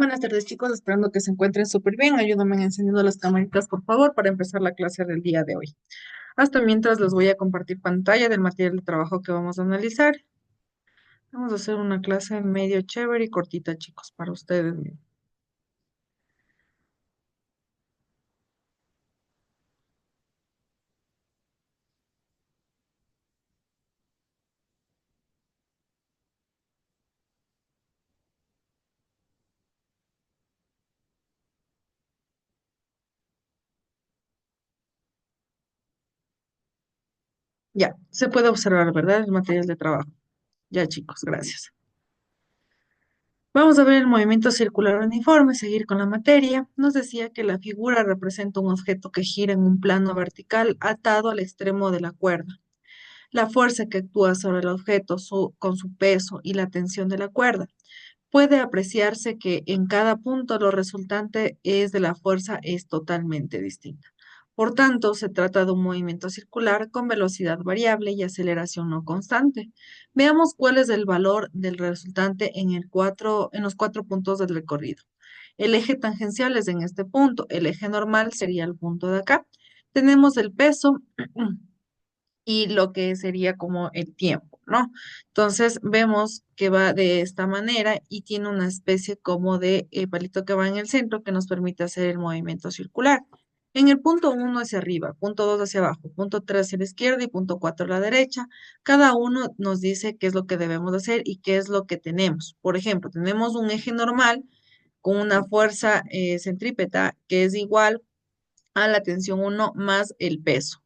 Buenas tardes, chicos. Esperando que se encuentren súper bien. Ayúdame encendiendo las camaritas, por favor, para empezar la clase del día de hoy. Hasta mientras les voy a compartir pantalla del material de trabajo que vamos a analizar. Vamos a hacer una clase medio chévere y cortita, chicos, para ustedes. Ya, se puede observar, ¿verdad? El material de trabajo. Ya, chicos, gracias. Vamos a ver el movimiento circular uniforme, seguir con la materia. Nos decía que la figura representa un objeto que gira en un plano vertical atado al extremo de la cuerda. La fuerza que actúa sobre el objeto con su peso y la tensión de la cuerda. Puede apreciarse que en cada punto lo resultante es de la fuerza es totalmente distinta. Por tanto, se trata de un movimiento circular con velocidad variable y aceleración no constante. Veamos cuál es el valor del resultante en los cuatro puntos del recorrido. El eje tangencial es en este punto, el eje normal sería el punto de acá. Tenemos el peso y lo que sería como el tiempo, ¿no? Entonces vemos que va de esta manera y tiene una especie como de palito que va en el centro que nos permite hacer el movimiento circular. En el punto 1 hacia arriba, punto 2 hacia abajo, punto 3 hacia la izquierda y punto 4 a la derecha. Cada uno nos dice qué es lo que debemos hacer y qué es lo que tenemos. Por ejemplo, tenemos un eje normal con una fuerza centrípeta que es igual a la tensión 1 más el peso.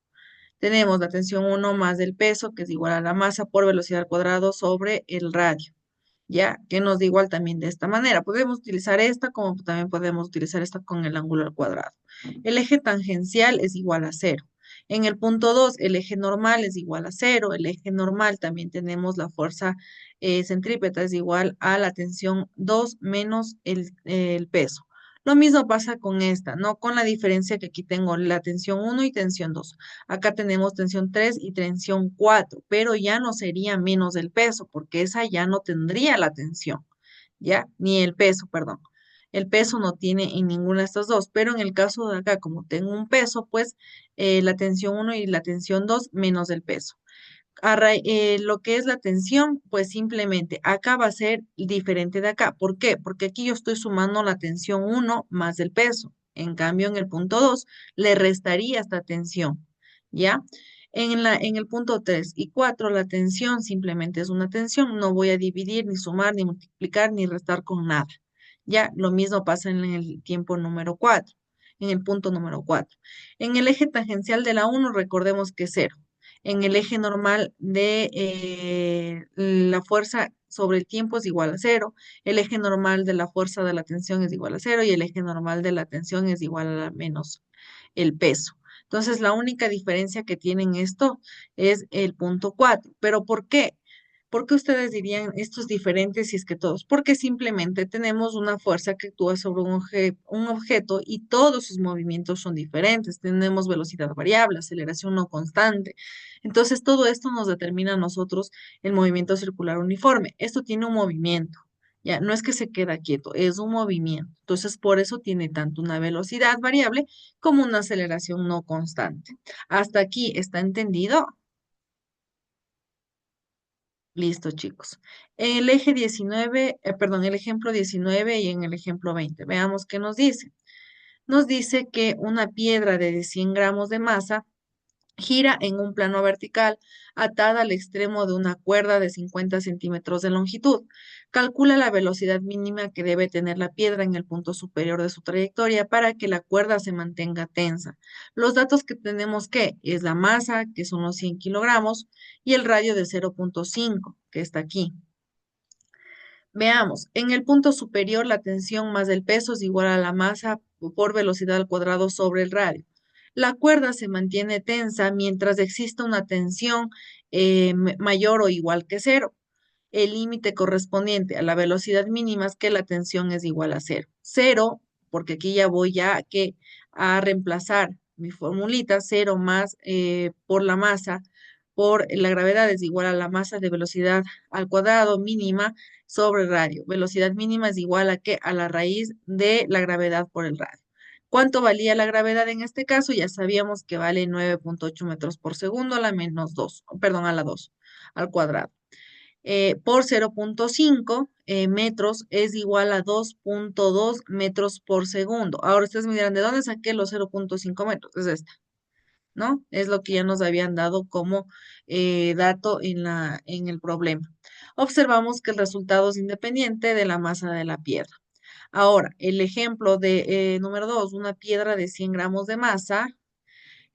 Tenemos la tensión 1 más del peso, que es igual a la masa por velocidad al cuadrado sobre el radio, ¿ya? Que nos da igual también de esta manera. Podemos utilizar esta como también podemos utilizar esta con el ángulo al cuadrado. El eje tangencial es igual a cero. En el punto 2, el eje normal es igual a cero. El eje normal también tenemos la fuerza centrípeta es igual a la tensión 2 menos el peso. Lo mismo pasa con esta, ¿no? Con la diferencia que aquí tengo la tensión 1 y tensión 2. Acá tenemos tensión 3 y tensión 4, pero ya no sería menos el peso, porque esa ya no tendría la tensión, ¿ya? Ni el peso, perdón. El peso no tiene en ninguna de estas dos, pero en el caso de acá, como tengo un peso, pues la tensión 1 y la tensión 2 menos el peso. Lo que es la tensión, pues simplemente acá va a ser diferente de acá. ¿Por qué? Porque aquí yo estoy sumando la tensión 1 más el peso. En cambio, en el punto 2 le restaría esta tensión, ¿ya? En el punto 3 y 4 la tensión simplemente es una tensión. No voy a dividir, ni sumar, ni multiplicar, ni restar con nada. Ya, lo mismo pasa en el tiempo número 4, en el punto número 4. En el eje tangencial de la uno recordemos que es cero. En el eje normal de la fuerza sobre el tiempo es igual a cero, el eje normal de la fuerza de la tensión es igual a cero y el eje normal de la tensión es igual a menos el peso. Entonces, la única diferencia que tienen esto es el punto 4. ¿Pero por qué? ¿Por qué ustedes dirían esto es diferente si es que todos? Porque simplemente tenemos una fuerza que actúa sobre un objeto y todos sus movimientos son diferentes. Tenemos velocidad variable, aceleración no constante. Entonces, todo esto nos determina a nosotros el movimiento circular uniforme. Esto tiene un movimiento. Ya, no es que se queda quieto, es un movimiento. Entonces, por eso tiene tanto una velocidad variable como una aceleración no constante. ¿Hasta aquí está entendido? Listo, chicos. En el eje 19, perdón, el ejemplo 19 y en el ejemplo 20, veamos qué nos dice. Nos dice que una piedra de 100 gramos de masa gira en un plano vertical atada al extremo de una cuerda de 50 centímetros de longitud. Calcula la velocidad mínima que debe tener la piedra en el punto superior de su trayectoria para que la cuerda se mantenga tensa. Los datos que tenemos que es la masa, que son los 100 kilogramos, y el radio de 0,5, que está aquí. Veamos, en el punto superior la tensión más el peso es igual a la masa por velocidad al cuadrado sobre el radio. La cuerda se mantiene tensa mientras exista una tensión mayor o igual que cero. El límite correspondiente a la velocidad mínima es que la tensión es igual a cero. Cero, porque aquí ya voy a reemplazar mi formulita, cero más por la masa por la gravedad es igual a la masa de velocidad al cuadrado mínima sobre radio. Velocidad mínima es igual a ¿qué? A la raíz de la gravedad por el radio. ¿Cuánto valía la gravedad en este caso? Ya sabíamos que vale 9,8 metros por segundo a la menos 2, perdón, a la 2 al cuadrado. Por 0,5 metros es igual a 2,2 metros por segundo. Ahora ustedes me dirán, ¿de dónde saqué los 0,5 metros? Es esta, ¿no? Es lo que ya nos habían dado como dato en el problema. Observamos que el resultado es independiente de la masa de la piedra. Ahora, el ejemplo de número 2, una piedra de 100 gramos de masa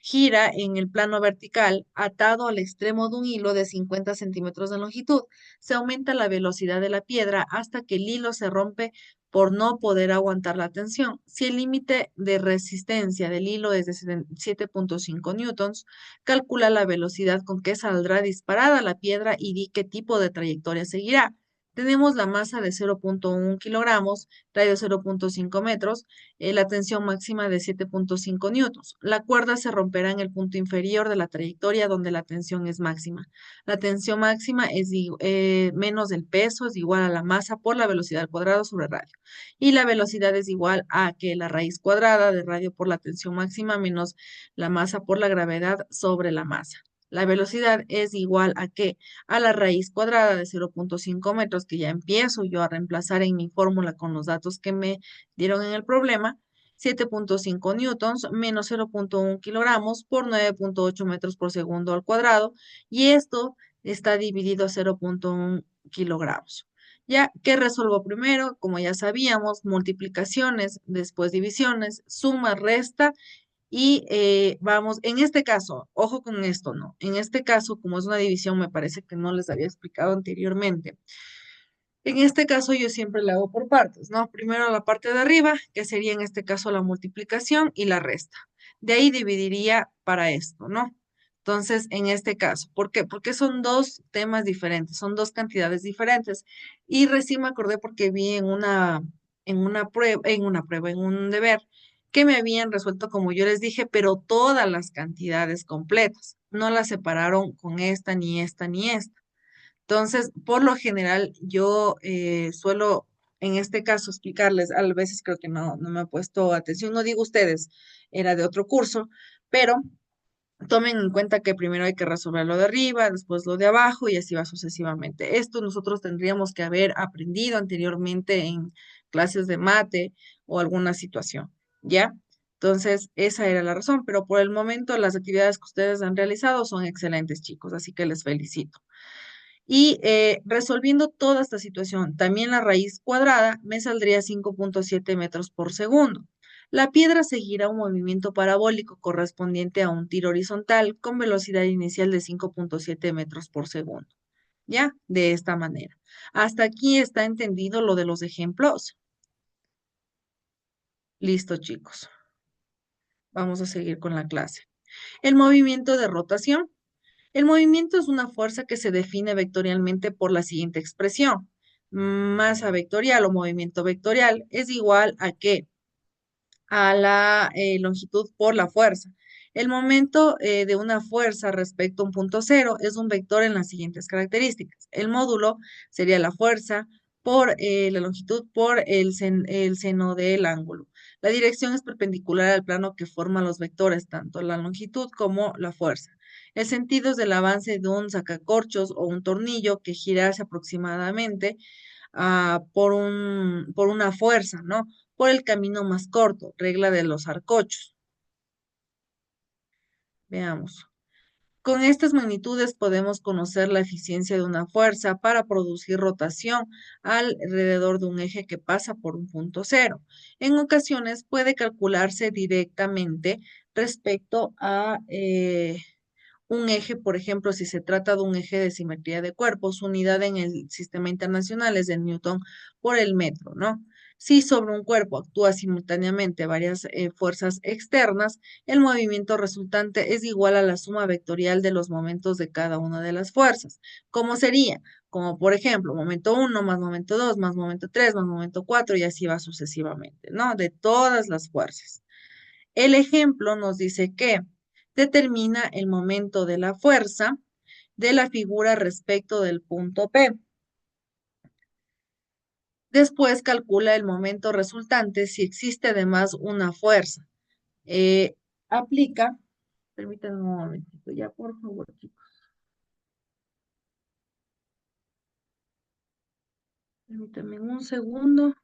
gira en el plano vertical atado al extremo de un hilo de 50 centímetros de longitud. Se aumenta la velocidad de la piedra hasta que el hilo se rompe por no poder aguantar la tensión. Si el límite de resistencia del hilo es de 7,5 newtons, calcula la velocidad con que saldrá disparada la piedra y di qué tipo de trayectoria seguirá. Tenemos la masa de 0,1 kilogramos, radio 0,5 metros, la tensión máxima de 7,5 newtons. La cuerda se romperá en el punto inferior de la trayectoria donde la tensión es máxima. La tensión máxima es menos el peso, es igual a la masa por la velocidad al cuadrado sobre radio. Y la velocidad es igual a que la raíz cuadrada de radio por la tensión máxima menos la masa por la gravedad sobre la masa. La velocidad es igual a qué? A la raíz cuadrada de 0,5 metros, que ya empiezo yo a reemplazar en mi fórmula con los datos que me dieron en el problema, 7,5 newtons menos 0,1 kilogramos por 9,8 metros por segundo al cuadrado, y esto está dividido a 0,1 kilogramos. Ya, ¿qué resuelvo primero? Como ya sabíamos, multiplicaciones, después divisiones, suma, resta y vamos, en este caso, ojo con esto, ¿no? En este caso, como es una división, me parece que no les había explicado anteriormente. En este caso yo siempre le hago por partes, ¿no? Primero la parte de arriba, que sería en este caso la multiplicación y la resta. De ahí dividiría para esto, ¿no? Entonces, en este caso, ¿por qué? Porque son dos temas diferentes, son dos cantidades diferentes. Y recién me acordé porque vi en un deber, que me habían resuelto como yo les dije, pero todas las cantidades completas. No las separaron con esta, ni esta, ni esta. Entonces, por lo general, yo suelo, en este caso, explicarles, a veces creo que no me he puesto atención, no digo ustedes, era de otro curso, pero tomen en cuenta que primero hay que resolver lo de arriba, después lo de abajo y así va sucesivamente. Esto nosotros tendríamos que haber aprendido anteriormente en clases de mate o alguna situación, ¿ya? Entonces, esa era la razón, pero por el momento las actividades que ustedes han realizado son excelentes, chicos, así que les felicito. Y resolviendo toda esta situación, también la raíz cuadrada me saldría 5,7 metros por segundo. La piedra seguirá un movimiento parabólico correspondiente a un tiro horizontal con velocidad inicial de 5,7 metros por segundo. ¿Ya? De esta manera. Hasta aquí está entendido lo de los ejemplos. Listo, chicos. Vamos a seguir con la clase. El movimiento de rotación. El movimiento es una fuerza que se define vectorialmente por la siguiente expresión. Masa vectorial o movimiento vectorial es igual a qué? A la longitud por la fuerza. El momento de una fuerza respecto a un punto cero es un vector en las siguientes características. El módulo sería la fuerza por la longitud por el seno del ángulo. La dirección es perpendicular al plano que forman los vectores, tanto la longitud como la fuerza. El sentido es del avance de un sacacorchos o un tornillo que girase aproximadamente por una fuerza, ¿no? Por el camino más corto, regla de los arcochos. Veamos. Con estas magnitudes podemos conocer la eficiencia de una fuerza para producir rotación alrededor de un eje que pasa por un punto cero. En ocasiones puede calcularse directamente respecto a un eje, por ejemplo, si se trata de un eje de simetría de cuerpos, su unidad en el sistema internacional es el newton por el metro, ¿no? Si sobre un cuerpo actúa simultáneamente varias fuerzas externas, el movimiento resultante es igual a la suma vectorial de los momentos de cada una de las fuerzas. ¿Cómo sería? Como por ejemplo, momento uno más momento 2 más momento 3 más momento 4 y así va sucesivamente, ¿no? De todas las fuerzas. El ejemplo nos dice que determina el momento de la fuerza de la figura respecto del punto P. Después calcula el momento resultante si existe además una fuerza. Eh, aplica, permítanme un momentito, ya por favor, chicos, permítanme un segundo.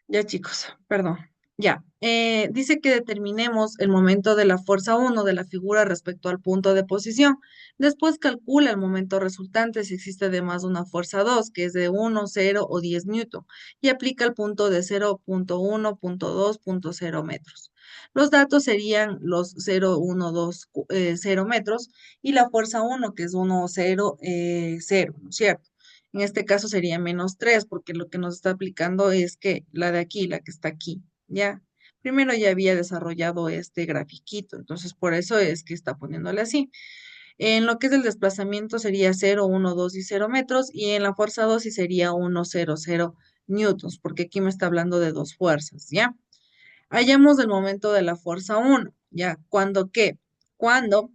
Ya chicos, perdón. Ya. Dice que determinemos el momento de la fuerza uno de la figura respecto al punto de posición. Después calcula el momento resultante si existe además una fuerza 2 que es de 1, 0 o 10 newton, y aplica el punto de 0,1, 0,2, 0 metros. Los datos serían los 0, 1, 2, 0 metros y la fuerza uno que es 1, 0, 0, ¿no es cierto? En este caso sería -3, porque lo que nos está aplicando es que la de aquí, la que está aquí, ¿ya? Primero ya había desarrollado este grafiquito, entonces por eso es que está poniéndole así. En lo que es el desplazamiento sería 0, 1, 2 y 0 metros, y en la fuerza 2 sí sería 1, 0, 0 newtons, porque aquí me está hablando de dos fuerzas, ¿ya? Hallamos el momento de la fuerza uno, ¿ya? ¿Cuándo qué? Cuando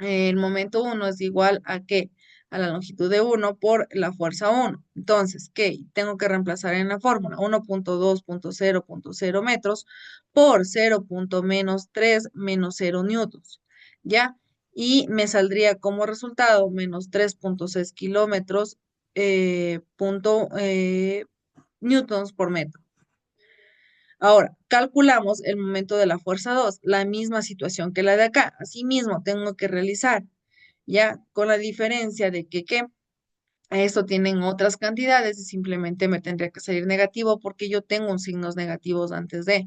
el momento uno es igual a qué? A la longitud de uno por la fuerza uno. Entonces, ¿qué? Tengo que reemplazar en la fórmula 1,2,0,0 metros por 0,-3 menos 0 newtons, ¿ya? Y me saldría como resultado -3,6 kilómetros newtons por metro. Ahora, calculamos el momento de la fuerza 2, la misma situación que la de acá. Asimismo, tengo que realizar, ya con la diferencia de que esto tienen otras cantidades y simplemente me tendría que salir negativo porque yo tengo un signos negativos antes de.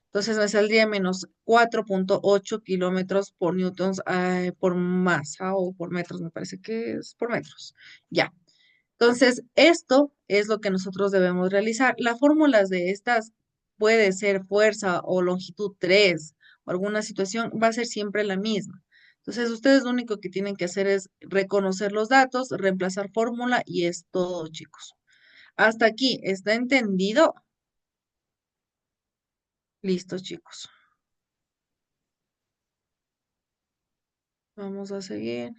Entonces me saldría -4,8 kilómetros por newtons por masa o por metros, me parece que es por metros. Ya. Entonces, esto es lo que nosotros debemos realizar. Las fórmulas de estas puede ser fuerza o longitud 3 o alguna situación, va a ser siempre la misma. Entonces, ustedes lo único que tienen que hacer es reconocer los datos, reemplazar fórmula y es todo, chicos. Hasta aquí, ¿está entendido? Listo, chicos. Vamos a seguir.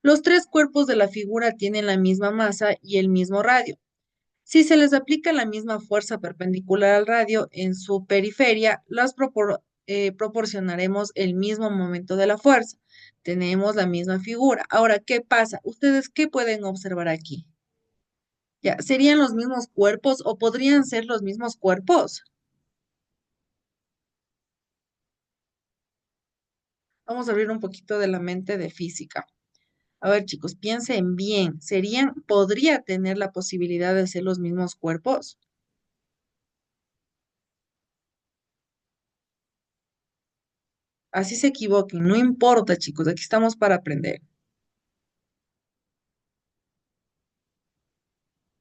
Los tres cuerpos de la figura tienen la misma masa y el mismo radio. Si se les aplica la misma fuerza perpendicular al radio en su periferia, proporcionaremos el mismo momento de la fuerza. Tenemos la misma figura. Ahora, ¿qué pasa? ¿Ustedes qué pueden observar aquí? Ya, ¿serían los mismos cuerpos o podrían ser los mismos cuerpos? Vamos a abrir un poquito de la mente de física. A ver, chicos, piensen bien. ¿Podría tener la posibilidad de ser los mismos cuerpos? Así se equivoquen, no importa, chicos, aquí estamos para aprender.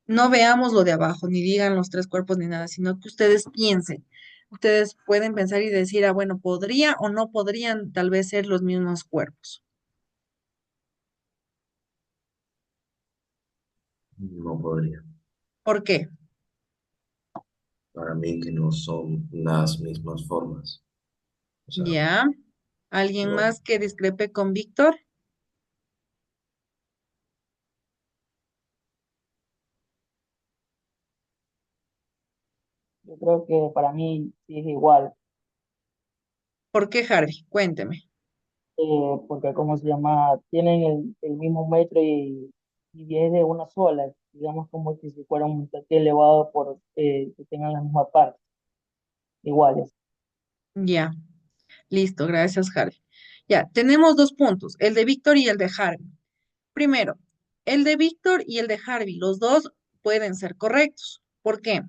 No veamos lo de abajo, ni digan los tres cuerpos ni nada, sino que ustedes piensen. Ustedes pueden pensar y decir, ah, bueno, podría o no podrían tal vez ser los mismos cuerpos. No podría. ¿Por qué? Para mí que no son las mismas formas. O sea, ¿Ya? ¿Alguien no, más que discrepe con Víctor? Yo creo que para mí sí es igual, ¿Por qué, Harvey? Cuénteme. porque como se llama, tienen el mismo metro y es de una sola, digamos como que si fuera un taxi elevado por que tengan la misma parte, iguales. Ya, listo, gracias, Harvey. Ya, tenemos dos puntos, el de Víctor y el de Harvey. Primero, el de Víctor y el de Harvey, los dos pueden ser correctos. ¿Por qué?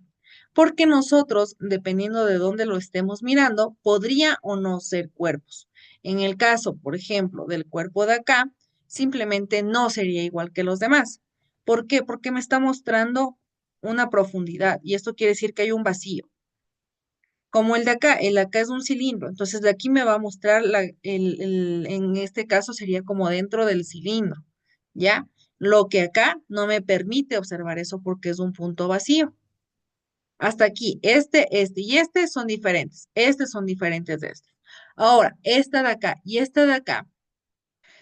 Porque nosotros, dependiendo de dónde lo estemos mirando, podría o no ser cuerpos. En el caso, por ejemplo, del cuerpo de acá, simplemente no sería igual que los demás. ¿Por qué? Porque me está mostrando una profundidad y esto quiere decir que hay un vacío. Como el de acá es un cilindro, entonces de aquí me va a mostrar en este caso sería como dentro del cilindro, ¿ya? Lo que acá no me permite observar eso porque es un punto vacío. Hasta aquí, este y este son diferentes. Estos son diferentes de este. Ahora, esta de acá y esta de acá,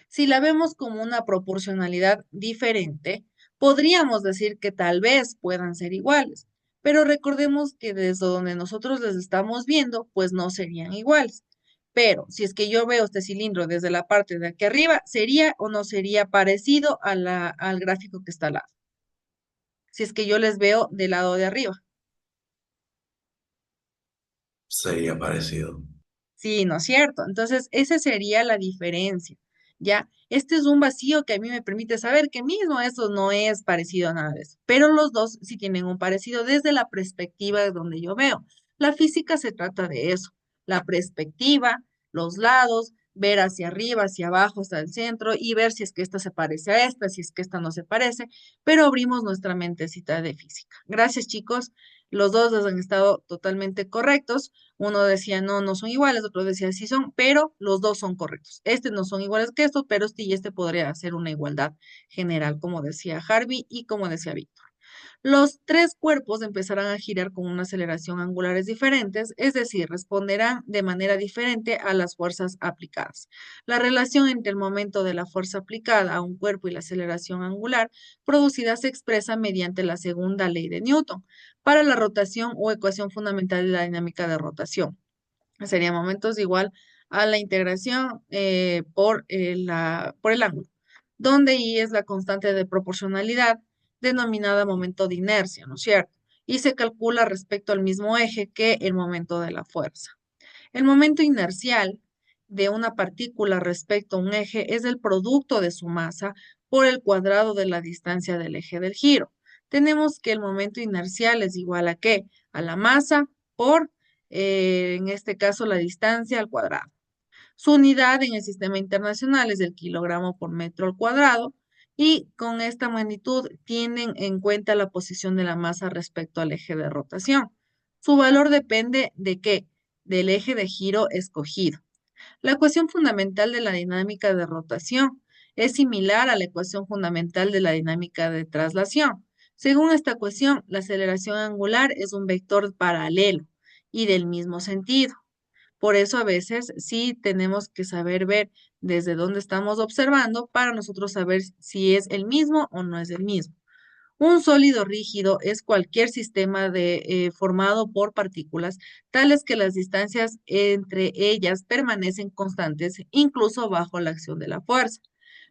si la vemos como una proporcionalidad diferente, podríamos decir que tal vez puedan ser iguales, pero recordemos que desde donde nosotros les estamos viendo, pues no serían iguales. Pero si es que yo veo este cilindro desde la parte de aquí arriba, ¿sería o no sería parecido a al gráfico que está al lado? Si es que yo les veo del lado de arriba. sería parecido. Sí, ¿no es cierto? Entonces, esa sería la diferencia, ¿ya? Este es un vacío que a mí me permite saber que mismo eso no es parecido a nada de eso, pero los dos sí tienen un parecido desde la perspectiva de donde yo veo. La física se trata de eso, la perspectiva, los lados, ver hacia arriba, hacia abajo, hasta el centro y ver si es que esta se parece a esta, si es que esta no se parece, pero abrimos nuestra mentecita de física. Gracias, chicos. Los dos han estado totalmente correctos. Uno decía, no, no son iguales, otro decía, sí son, pero los dos son correctos. Este no son iguales que estos, pero este y este podría ser una igualdad general, como decía Harvey y como decía Víctor. Los tres cuerpos empezarán a girar con una aceleración angulares diferentes, es decir, responderán de manera diferente a las fuerzas aplicadas. La relación entre el momento de la fuerza aplicada a un cuerpo y la aceleración angular producida se expresa mediante la segunda ley de Newton para la rotación o ecuación fundamental de la dinámica de rotación. Serían momentos igual a la integración por el ángulo, donde I es la constante de proporcionalidad denominada momento de inercia, ¿no es cierto? Y se calcula respecto al mismo eje que el momento de la fuerza. El momento inercial de una partícula respecto a un eje es el producto de su masa por el cuadrado de la distancia del eje del giro. Tenemos que el momento inercial es igual a ¿qué? A la masa por, en este caso, la distancia al cuadrado. Su unidad en el sistema internacional es el kilogramo por metro al cuadrado y con esta magnitud tienen en cuenta la posición de la masa respecto al eje de rotación. Su valor depende de qué? Del eje de giro escogido. La ecuación fundamental de la dinámica de rotación es similar a la ecuación fundamental de la dinámica de traslación. Según esta ecuación, la aceleración angular es un vector paralelo y del mismo sentido. Por eso a veces sí tenemos que saber ver desde dónde estamos observando para nosotros saber si es el mismo o no es el mismo. Un sólido rígido es cualquier sistema formado por partículas, tales que las distancias entre ellas permanecen constantes, incluso bajo la acción de la fuerza.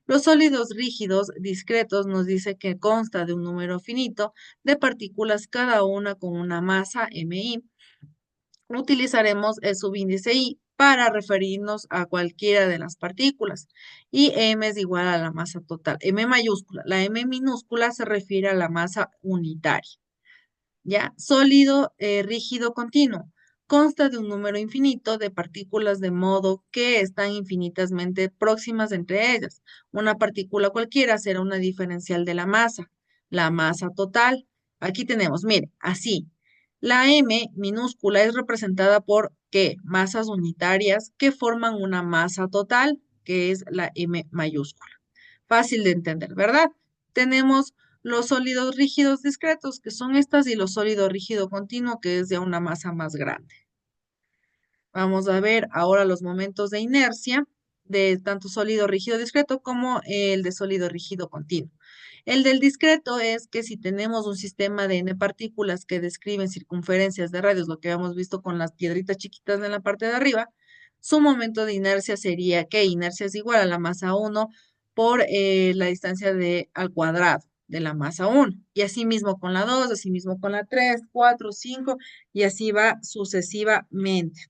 Los sólidos rígidos discretos nos dice que consta de un número finito de partículas, cada una con una masa MI. Utilizaremos el subíndice I para referirnos a cualquiera de las partículas y M es igual a la masa total, M mayúscula. La M minúscula se refiere a la masa unitaria. ¿Ya? Sólido, rígido, continuo. Consta de un número infinito de partículas de modo que están infinitamente próximas entre ellas. Una partícula cualquiera será una diferencial de la masa total. Aquí tenemos, mire, así. La M minúscula es representada por ¿qué? Masas unitarias que forman una masa total, que es la M mayúscula. Fácil de entender, ¿verdad? Tenemos los sólidos rígidos discretos, que son estas, y los sólidos rígido continuo, que es de una masa más grande. Vamos a ver ahora los momentos de inercia de tanto sólido rígido discreto como el de sólido rígido continuo. El del discreto es que si tenemos un sistema de n partículas que describen circunferencias de radios, lo que habíamos visto con las piedritas chiquitas en la parte de arriba, su momento de inercia sería que inercia es igual a la masa 1 por la distancia al cuadrado de la masa 1. Y así mismo con la 2, así mismo con la 3, 4, 5, y así va sucesivamente.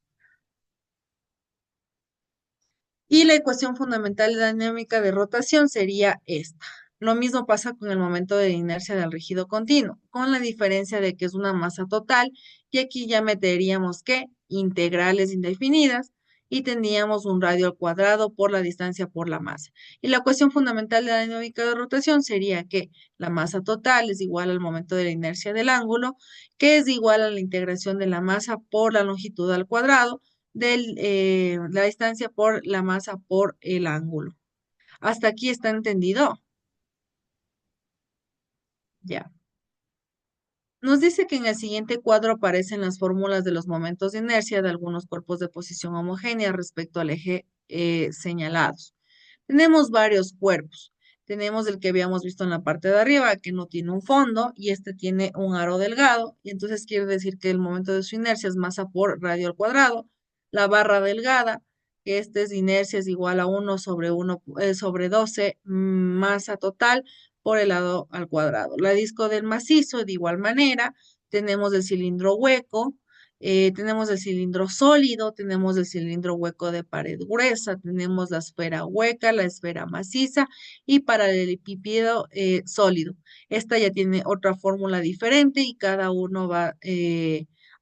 Y la ecuación fundamental de la dinámica de rotación sería esta. Lo mismo pasa con el momento de inercia del rígido continuo, con la diferencia de que es una masa total, y aquí ya meteríamos que integrales indefinidas, y tendríamos un radio al cuadrado por la distancia por la masa. Y la ecuación fundamental de la dinámica de rotación sería que la masa total es igual al momento de la inercia del ángulo, que es igual a la integración de la masa por la longitud al cuadrado, de la distancia por la masa por el ángulo. ¿Hasta aquí está entendido? Ya. Nos dice que en el siguiente cuadro aparecen las fórmulas de los momentos de inercia de algunos cuerpos de posición homogénea respecto al eje señalados. Tenemos varios cuerpos. Tenemos el que habíamos visto en la parte de arriba, que no tiene un fondo, y este tiene un aro delgado, y entonces quiere decir que el momento de su inercia es masa por radio al cuadrado. La barra delgada, que este es inercia, es igual a 1 sobre 1 sobre 12 masa total por el lado al cuadrado. La disco del macizo, de igual manera, tenemos el cilindro hueco, tenemos el cilindro sólido, tenemos el cilindro hueco de pared gruesa, tenemos la esfera hueca, la esfera maciza y paralelepípedo sólido. Esta ya tiene otra fórmula diferente y cada uno va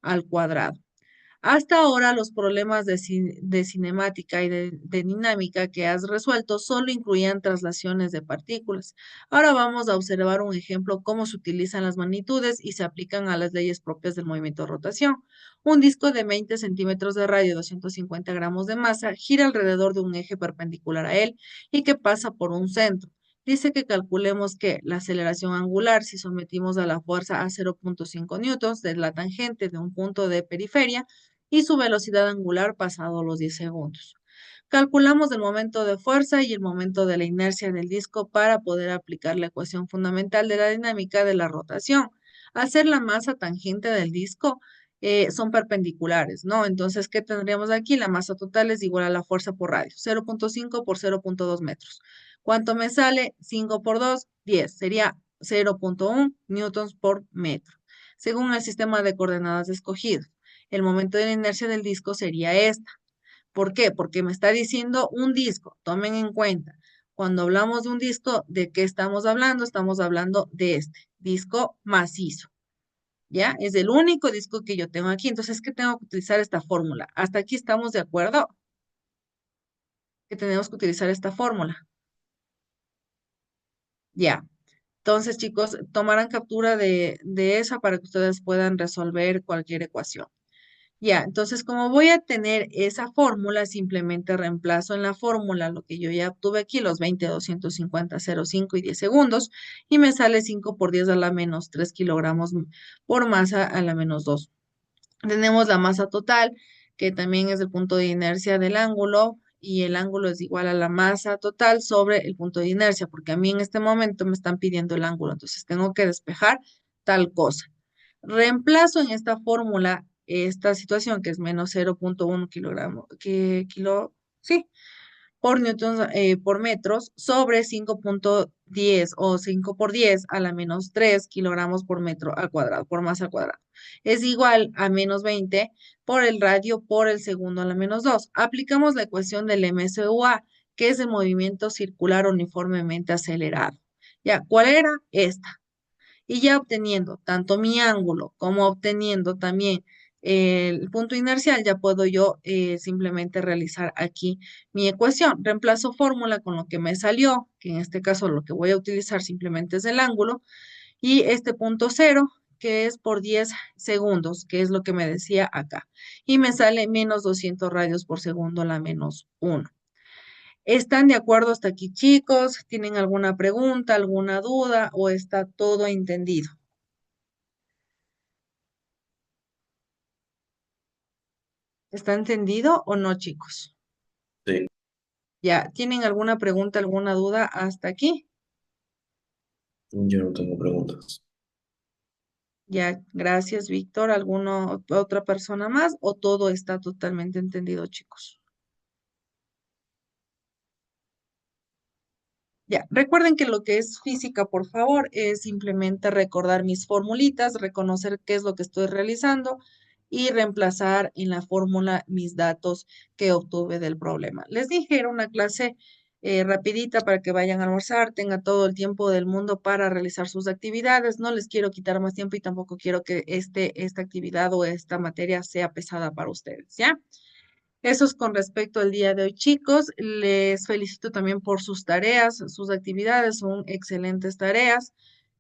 al cuadrado. Hasta ahora los problemas de cinemática y de dinámica que has resuelto solo incluían traslaciones de partículas. Ahora vamos a observar un ejemplo cómo se utilizan las magnitudes y se aplican a las leyes propias del movimiento de rotación. Un disco de 20 centímetros de radio y 250 gramos de masa gira alrededor de un eje perpendicular a él y que pasa por un centro. Dice que calculemos que la aceleración angular, si sometimos a la fuerza a 0.5 newtons de la tangente de un punto de periferia, y su velocidad angular pasado los 10 segundos. Calculamos el momento de fuerza y el momento de la inercia del disco para poder aplicar la ecuación fundamental de la dinámica de la rotación. Al ser la masa tangente del disco, son perpendiculares, ¿no? Entonces, ¿qué tendríamos aquí? La masa total es igual a la fuerza por radio, 0.5 por 0.2 metros. ¿Cuánto me sale? 5 por 2, 10. Sería 0.1 newtons por metro, según el sistema de coordenadas escogido. El momento de la inercia del disco sería esta. ¿Por qué? Porque me está diciendo un disco. Tomen en cuenta, cuando hablamos de un disco, ¿de qué estamos hablando? Estamos hablando de este disco macizo. ¿Ya? Es el único disco que yo tengo aquí. Entonces, ¿qué tengo que utilizar esta fórmula? ¿Hasta aquí estamos de acuerdo? Que tenemos que utilizar esta fórmula. Ya. Entonces, chicos, tomarán captura de esa para que ustedes puedan resolver cualquier ecuación. Ya, entonces como voy a tener esa fórmula, simplemente reemplazo en la fórmula lo que yo ya obtuve aquí, los 20, 250, 0,5 y 10 segundos, y me sale 5 por 10 a la menos 3 kilogramos por masa a la menos 2. Tenemos la masa total, que también es el punto de inercia del ángulo, y el ángulo es igual a la masa total sobre el punto de inercia, porque a mí en este momento me están pidiendo el ángulo, entonces tengo que despejar tal cosa. Reemplazo en esta fórmula esta situación que es menos 0.1 kilogramo, sí, por newtons por metros sobre 5.10 o 5 por 10 a la menos 3 kilogramos por metro al cuadrado, por masa al cuadrado. Es igual a menos 20 por el radio por el segundo a la menos 2. Aplicamos la ecuación del MSUA, que es el movimiento circular uniformemente acelerado. Ya, ¿cuál era? Esta. Y ya obteniendo tanto mi ángulo como obteniendo también el punto inercial, ya puedo yo simplemente realizar aquí mi ecuación. Reemplazo fórmula con lo que me salió, que en este caso lo que voy a utilizar simplemente es el ángulo, y este punto cero, que es por 10 segundos, que es lo que me decía acá. Y me sale menos 200 radios por segundo, la menos 1. ¿Están de acuerdo hasta aquí, chicos? ¿Tienen alguna pregunta, alguna duda o está todo entendido? ¿Está entendido o no, chicos? Sí, Ya, ¿tienen alguna pregunta, alguna duda hasta aquí? yo no tengo preguntas. Ya, gracias, Víctor. ¿Alguna otra persona más o todo está totalmente entendido, chicos? Ya, recuerden que lo que es física, por favor, es simplemente recordar mis formulitas, reconocer qué es lo que estoy realizando y reemplazar en la fórmula mis datos que obtuve del problema. Les dije, era una clase rapidita para que vayan a almorzar, tengan todo el tiempo del mundo para realizar sus actividades. No les quiero quitar más tiempo y tampoco quiero que esta actividad o esta materia sea pesada para ustedes, ¿ya? Eso es con respecto al día de hoy, chicos. Les felicito también por sus tareas, sus actividades, son excelentes tareas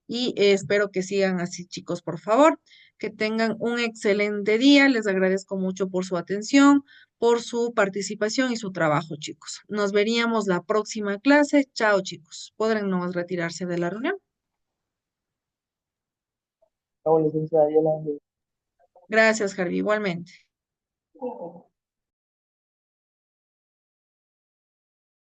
y espero que sigan así, chicos, por favor. Que tengan un excelente día. Les agradezco mucho por su atención, por su participación y su trabajo, chicos. Nos veríamos la próxima clase. Chao, chicos. Podrán nomás retirarse de la reunión. Chao, licenciada, Dios la bendiga. Gracias, Harvey. Igualmente.